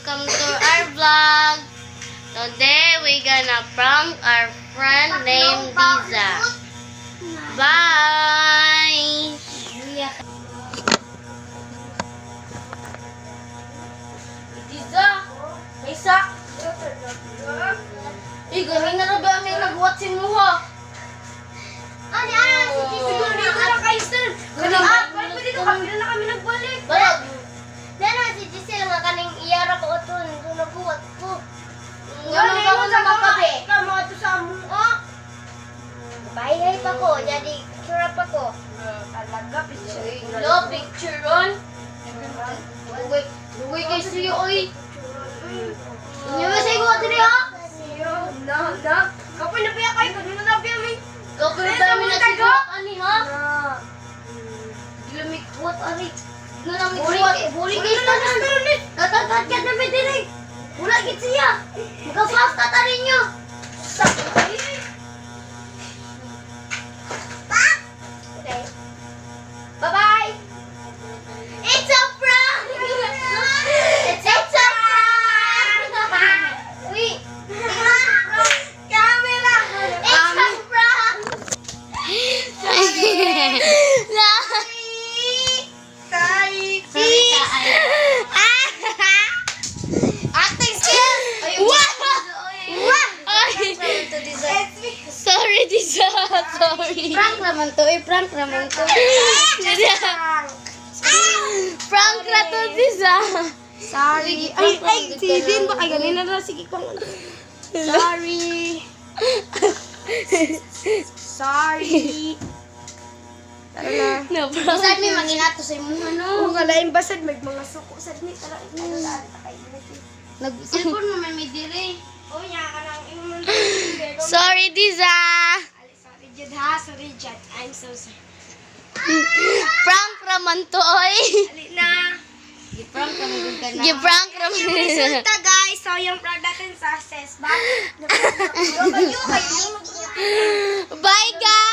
welcome to our vlog. Today we gonna prank our friend named Liza. Bye! Liza! Lisa! Galing na na ba may nag-watch si Muha? Ano si Giselle? Dito na kayo, sir. Balik dito kami na kami nagbalik. Balik! Dala si Giselle nga kaning iyara ko ito. Nito nabuhat ko. Ganun ka mo na makabi. Kama ito sa mua. Bahay pa ko. Jadi picture pa ko. Talaga picture. Hello, picture ron. Lugoy kay siyo, oy. Inyo ba sa'yo ko diri, ha? Na. Kapoy na piya kayo. Kanina na piya may. Kapag dami na sigo, ani, ha? Lamig kuwat, ari. Lamig kuwat. Buli kayo tanan. Katagkat na may diri. Wala git siya. Magka-fast ka ta rin nyo. Okay. Bye-bye. It's a prank! It's a prank! Wait. Camera! It's a prank! Acting skills! Sorry, Diza. Sorry. Prank naman to, prank naman to. Prank na to, Diza. Sorry. Ay, si Din ba? Ay, ganun na. Sige pang ano. Sorry. Sorry. Tara na. No, Basad prank. may manginato sa imo ano. Kung kalaing basad, may mga suko sa dini. Tara, ito na. Nag-cellphone mo may dire. O, niya ka ng imong. Sorry, Diza. Sorry, Jud ha. Sorry, Jud. I'm so sorry. Prank naman to, oy. Ali na. Gi-prank ka mo ka na. Gi-prank naman. Yung resulta, guys. So, yung product natin success. Bakit? Bye, guys.